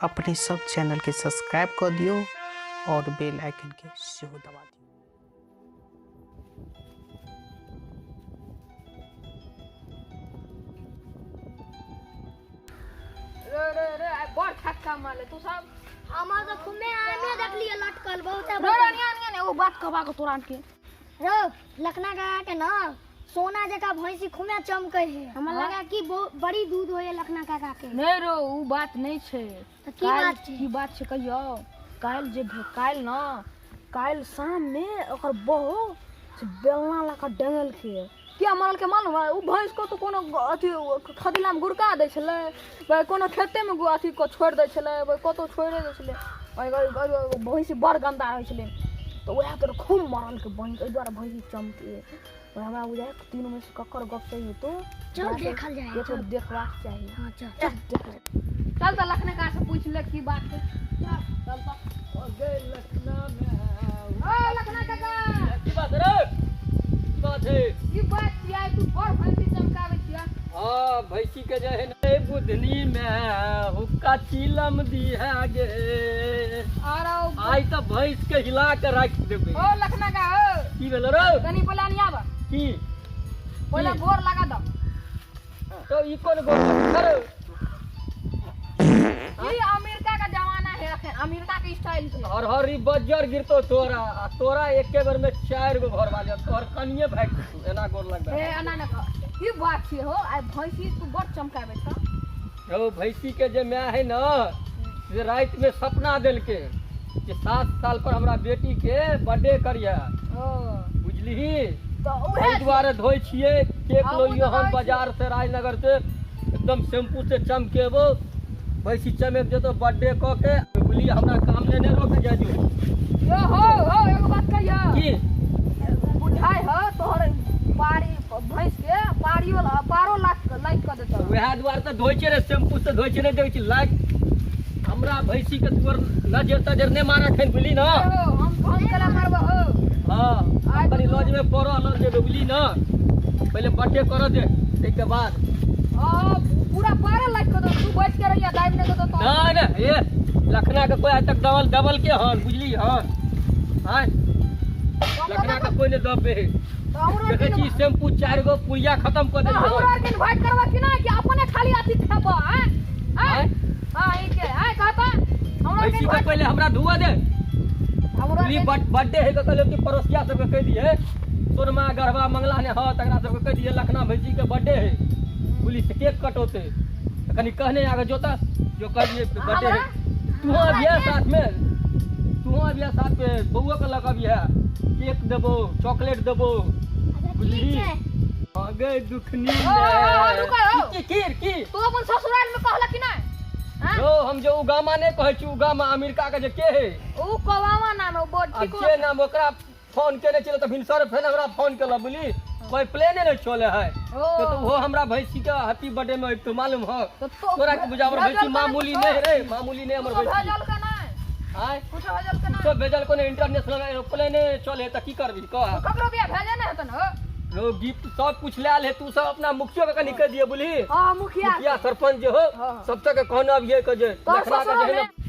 अपने सब चैनल के सब्सक्राइब कर दियो और बेल आइकन के सेहो दबा दियो। रे बड़ छक्का मारे तू सब हमार तो खुमे आमे देख लिया लटकल बहुत है। रे निया ने वो बात कबा को तुरंत के रो लखना का के ना सोना जका भैंसी खुमे चमके है। हमरा लगा कि बड़ी दूध होय लखना काका के। नहीं रो वो बात नहीं छे। तो की बात छे? की बात छे कहियो काल जे काल ना काल शाम में ओकर बहू से बेलना लका डंगल के क्या मारल के मालूम है? उ भैंस को तो कोनो अथी खदिला में गुड़का दै छले, भाई कोनो खेते में अथी को छोड़ दै छले, भाई कतो छोड़े दै छले, भाई भैंस बड़ गंदा होय छले। तो वह तो खूब मारल के भैंस ए द्वारा भैंस चमके। हमरा बुझाय तीनों में से ककर गप सही है तो चल देखल जाए। ये तो देखवा चाहिए। हां चल चल तो लखना का से पूछ ले की बात है। चल तो ओ गए लखना में ओ लखना काका की बात रे बात है की बात छिया तू और भैंसी चमकावे छिया। हां भैंसी के जे है न बुधनी में हुक्का चिलम दी है गे आरो आई तो भैंस के हिला के रख देबे। ओ लखना का ओ की भेलो रे तनी पहले नहीं आबा की पहले गोर लगा दो। तो ई कोन गो कर ई अमेरिका का जमाना है रखे अमेरिका के स्टाइल से हर हर ई बजर गिरतो तोरा एके बार में 4 गो घर वाले तोर कनिए भाग तू एना गोर लगबे। ए अना न की बात छी हो आ भैंसी तू बड़ चमकावे छ। ओ भैंसी के जे मैं है ना जे रात में सपना देल के कि 7 साल पर हमरा बेटी के बर्थडे करिया ओ बुझली। तो एहि उहे द्वारे धोई छिए केक हाँ, लो वो तो यहाँ धोई बाजार से राजनगर से एकदम शैम्पू से चमकेबो भैंसी चमक जेतो बर्थडे क के बोली हमरा काम लेने रोक जाजो। यो हो एगो बात कहिया की बुझाई हो तोहर पारी भैंस के पारियो पारो लाख लाइक कर देतो। वह द्वारे तो धोई छे रे शैम्पू से धोई छे रे देख छी लाइक हमरा भैंसी के तोर नजर तजर ने मारा खन बोली ना। हम कला मारबो हो हां तनी लॉज में पड़ल जे बोली ना पहले बर्थडे कर दे एक के बाद पूरा पारा लाइक कर दो तू बैठ के रहिया दाइब ने कर दो ना ना ये लखना का कोई आज तक डबल के हन बुझली हन हां लखना का कोई ने दबे तो हमरो देखे छी शैम्पू 4 गो पुड़िया खत्म कर देली हमरो के इनवाइट करवा कि ना कि अपने खाली आती खेबो हैं हैं हां ई के है कहता हमरो के ऐसी का पहले हमरा धुआ दे हमरो बोली बर्थडे है कहले कि पड़ोसिया सब के कह दिए सोनमा गरबा मंगला ने हां तकरा सब के कह दिए लखना भैंसी के बर्थडे है पुलिस केक कटोते कनी कहने आगे जोता जो कह दिए बर्थडे है तू बियाह साथ में तू बियाह साथ में बउआ का लगा बियाह केक देबो चॉकलेट देबो बुझली आगे दुखनी में की तू अपन ससुराल में कहला कि ना हां जो हम जो उगामा ने कहै छी उगामा अमेरिका के जे के है ओ कवावा नाम वो ठीक अच्छे नाम ओकरा फोन केने चले तो भिनसर फेन हमरा फोन केला बोली कोई प्लेने नहीं चले है तो वो हमरा भैंसी का हैप्पी बर्थडे में तो मालूम हो तोरा के बुझावर भैंसी मामूली नहीं रे मामूली नहीं हमर भैंसी भेजल का ना हां कुछ भेजल का ना तो भेजल कोने इंटरनेशनल एरोप्लेन चले त की करबी कह ककरो बिया भेजे ना हतन हो लो गिफ्ट सब कुछ ले आले तू सब अपना मुखिया का निकल दिए बोली हां मुखिया सरपंच जो हो सब तक कहना अब ये कह जे तोर लखना का ससुर जे में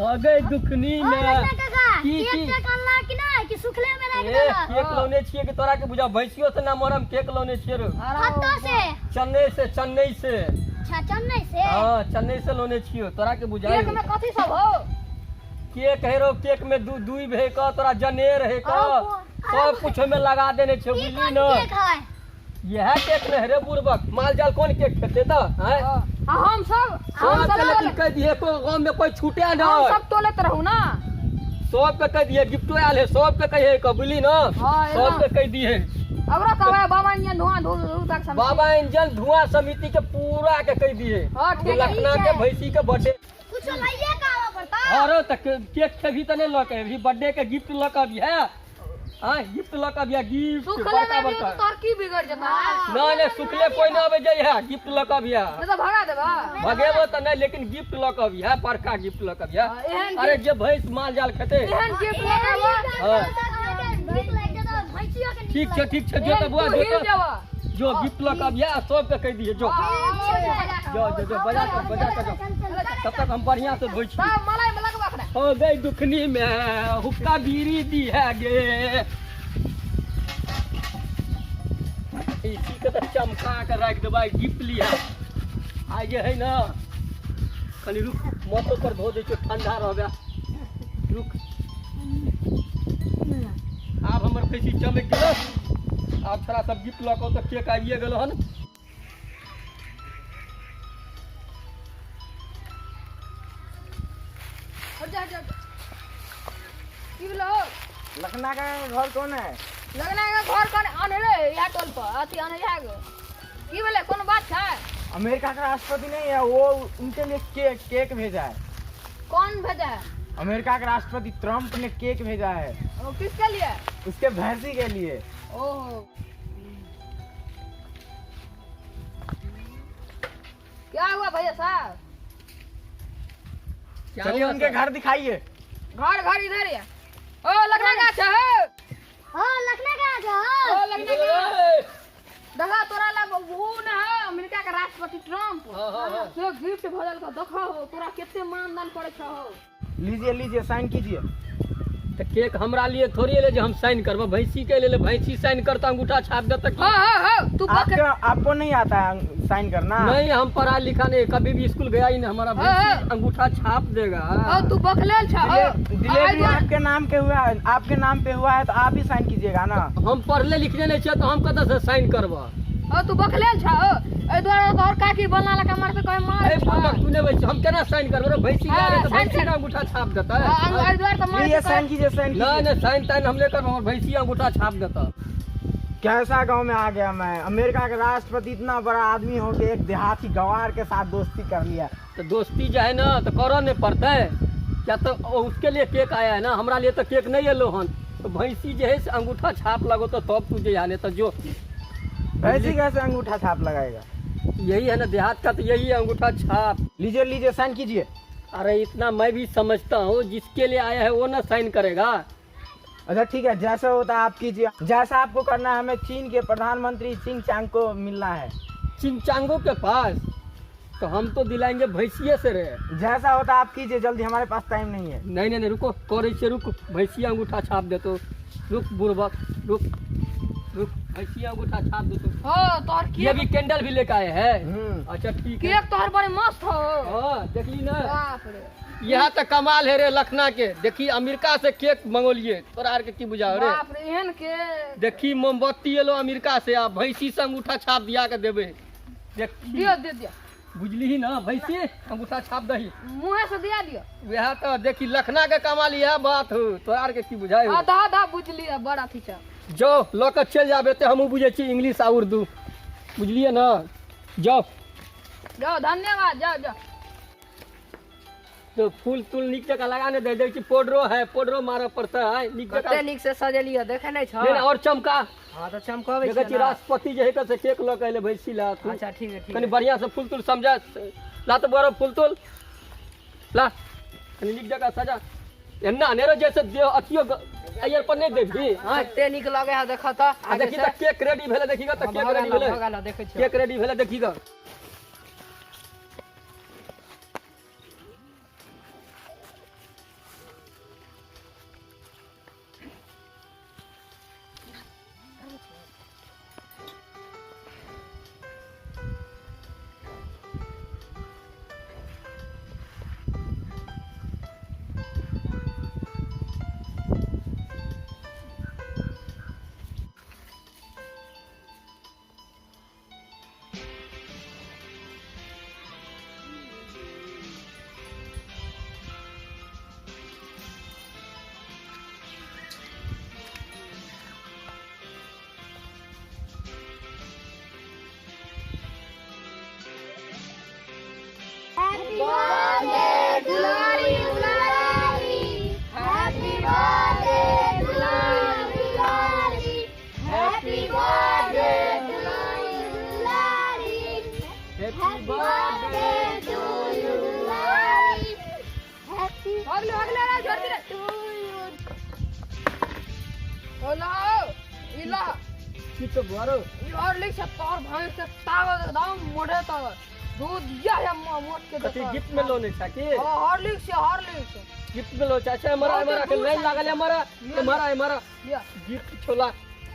आगे दुखनी में काका की केक अनला कि ना कि सुखले में रख ए देला। केक लौने छिए कि तोरा के बुझा भैंसियो से ना मरम केक लौने छिए रे हत्तो से चेन्नई से अच्छा चेन्नई से हां चेन्नई से लोने छियो तोरा के बुझा केक में कथि सब हो केक है रो केक में दूई भे का तोरा जनेर है का सब कुछ में लगा देने छे ई बुझली कौन न केक है? यह केक में रे बुरबक माल जाल कौन केक खेते त हैं हम सब हां चल कह दिए को गांव में कोई छूटे हम ना सब तोलेत रहू ना सब के कह दिए गिफ्ट आयल है सब के कहे कबुली न हाँ, सब के कह दिए अबरा कहबे बाबा ने धुआं धूल तक सब बाबा इंजन धुआं समिति के पूरा के कह दिए हां ठीक है लखना के भैंसी के बर्थडे कुछ लाइए का आवा पड़ता। अरे तक केक के भी तने लक है भी बर्थडे के गिफ्ट लक अब है हां गिफ्ट लक अब है गिफ्ट सुखले बड़का में भी बड़का तोर की बिगड़ जता ना सुखले कोई ना आवे जाय है गिफ्ट लक अब है तो भगा देबा भगेबो त नहीं लेकिन गिफ्ट लक अब है परका गिफ्ट लक अब है एहन अरे जे भैंस माल जाल खेते एहन गिफ्ट लगावा हाँ। भीख लग जाता भैंसिया के ठीक छे जो त बुआ तू हिल जावा जो गिफ्ट लक अब है सब के कह दिए जो ठीक छै जो बजा कर जो तब तक हम बढ़िया से धोई छी। सब मलाई में लगवा खड़ा हो गई दुखनी में हुक्का बीरी दी है गे। इसी के तो चमका के रख देबै गिफ्ट लिया आगे है ना। खाली रुक मोटर पर धो दे ठंडा रहबे रुक। आब हमर फैसी चमक गेल। आब थोड़ा सब गिफ्ट लऽ कऽ तो केक आइए गेल हन। जा जा की बोलो लखना का घर कौन है? लगना है घर कौन आने रे या टोल पर अति आने जाएगा की बोले कौन बात है? अमेरिका का राष्ट्रपति नहीं है वो, उनके लिए केक भेजा है। कौन भेजा है? अमेरिका के राष्ट्रपति ट्रम्प ने केक भेजा है। वो किसके लिए? उसके भैंसी के लिए। ओहो क्या हुआ भैया साहब? चलिए उनके घर दिखाइए। घर घर इधर है। ओ लगना का अच्छा है। हाँ लखना का आजा ओ लगना का देखा तोरा ला वो ना है अमेरिका का राष्ट्रपति ट्रम्प। हाँ। तो गिफ्ट भजल का देखा हो तोरा कितने मानदान पड़े हो। लीजिए लीजिए साइन कीजिए। तो केक हमरा लिए थोड़ी ले जो हम साइन करबो भैंसी के ले भैंसी साइन करता अंगूठा छाप देता कि हाँ तू आपको नहीं आता है साइन करना? नहीं हम पढ़ा लिखा नहीं कभी भी स्कूल गया ही नहीं। हमारा भैंसी अंगूठा छाप देगा। तू बकलेल छा डिलीवरी आपके नाम के हुआ है, आपके नाम पे हुआ है तो आप ही साइन कीजिएगा ना। हम पढ़ले लिखले नहीं छे तो हम कतऽ से साइन करबो? तू बकलेल छा ए द्वारा तोहर काकी बनला लका मार के कहे मार ए बाबा तूने वैसे हम केना साइन करबो रे? भैंसी वाले तो भैंसी का अंगूठा छाप देता है। ए द्वारा तो मार लीजिए साइन कीजिए साइन नहीं कीजिए। नहीं साइन ताइन हम लेकर हमर भैंसी अंगूठा छाप देता। कैसा गांव में आ गया मैं? अमेरिका के राष्ट्रपति इतना बड़ा आदमी हो के एक देहाती गवार के साथ दोस्ती कर लिया। तो दोस्ती जो है ना तो करो नहीं पड़ता है क्या? तो उसके लिए केक आया है ना, हमरा लिए तो केक नहीं एलो हन। तो भैंसी जो है से अंगूठा छाप लगो तो तब तुझे आने तो जो भैंसी कैसे अंगूठा छाप लगाएगा? यही है ना देहात का तो यही है अंगूठा छाप। लीजिए लीजिए साइन कीजिए। अरे इतना मैं भी समझता हूँ जिसके लिए आया है वो ना साइन करेगा। अच्छा ठीक है जैसा होता है आप कीजिए। जैसा आपको करना है हमें चीन के प्रधानमंत्री चिंग चांग को मिलना है। चिंचांगो के पास तो हम तो दिलाएंगे भैंसिए से रे। जैसा होता है आप कीजिए जल्दी, हमारे पास टाइम नहीं है। नहीं नहीं नहीं रुको करे से रुक भैंसिया अंगूठा छाप दे तो रुक बुढ़बक रुक रुक भैंसिया अंगूठा छाप दे तो। तोहर ये भी कैंडल भी लेके आए हैं। अच्छा ठीक है। केक तोहर बड़े मस्त हो। हाँ देखली ना बाप रे यहाँ तक कमाल है रे लखना के। देखी अमेरिका से केक मंगोलिए तोरा आर के की बुझाओ रे? बाप रे एहन के देखी मोमबत्ती एलो अमेरिका से आ भैंसी से अंगूठा छाप दिया के देबे। देखी दियो दे दियो बुझली ही ना भैंसी अंगूठा छाप दही मुंह से दिया दियो। वह तो देखी लखना के कमाल यह बात हो तोरा आर के की बुझाए हो? आधा बुझली है बड़ा थीचा। जाओ लौकर चल जाबे ते हमहू बुझे छी इंग्लिश आ उर्दू बुझलिए ना। जाओ जाओ धन्यवाद जाओ जाओ। तो फूल तूल निक जगह लगाने दे दे छी। पाउडरो है पाउडरो मारे पड़ता है निक कते जगह। निक से सजेलियो देखे नहीं छ? नहीं और चमका हां तो चमकावे देखै छी राष्ट्रपति जे है से केक ल के अइले भैंसी ला। अच्छा ठीक है ठीक कनी है। बढ़िया से फूल तूल समझा ला तो बड़ा फूल तूल ला कनी निक जगह सजा। एन्ना अनेरो जैसे देह अथियो अयर पर नहीं देखी। हां ते निक लगे है देखा त आ देखी त केक रेडी भेले देखीगा त केक रेडी भेले भगाला देखे छी। केक रेडी भेले देखीगा। Happy birthday to you, Lali. Happy birthday to you, Lali. Happy birthday to you, Lali. Happy birthday to you, Lali. Happy अगले रे जोर दे to you. ओला इला की तो बारो और लिख से तोर भाई से ताव एकदम मोड़े तो दूध या है मोट के कथी गिफ्ट में लोने छा की हॉर्लिक्स गिफ्ट में लो चाचा मरा के लाइन लागल है मरा लिया गिफ्ट छोला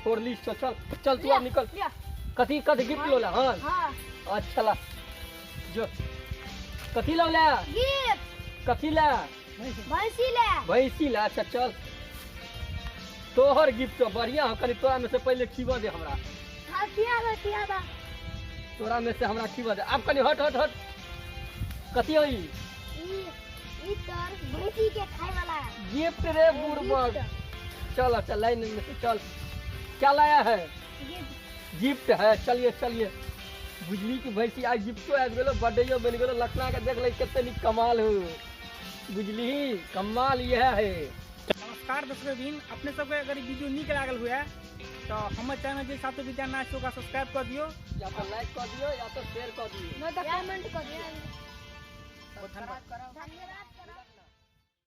हॉर्लिक्स तो चल तू निकल लिया कथी गिफ्ट लोला हां हाँ अच्छा ला जो कथी लोला गिफ्ट कथी ला भैंसी ले भैंसी ला अच्छा चल तोहर गिफ्ट तो बढ़िया हो कनी तोरा में से पहले खीवा दे हमरा हाँ किया बा तोरा में से हमरा खीवा दे अब कनी हट कथी होई ई तर भैंसी के खाए वाला गिफ्ट रे बुरबक चल लाइन में से चल क्या लाया है गिफ्ट गिफ्ट है चलिए बुझली की भैंसी आज गिफ्टो आ गेलो बर्थडे बन गेलो लखना के देख ले कितने नी कमाल हो बुझली कमाल यह है। नमस्कार दर्शक बिन अपने सबके अगर वीडियो निक लागल हुए तो हमारे चैनल जे सातो विद्या नाच का सब्सक्राइब कर दियो या तो लाइक कर दियो या तो शेयर कर दियो मैं तो कमेंट कर दिया धन्यवाद। धन्यवाद।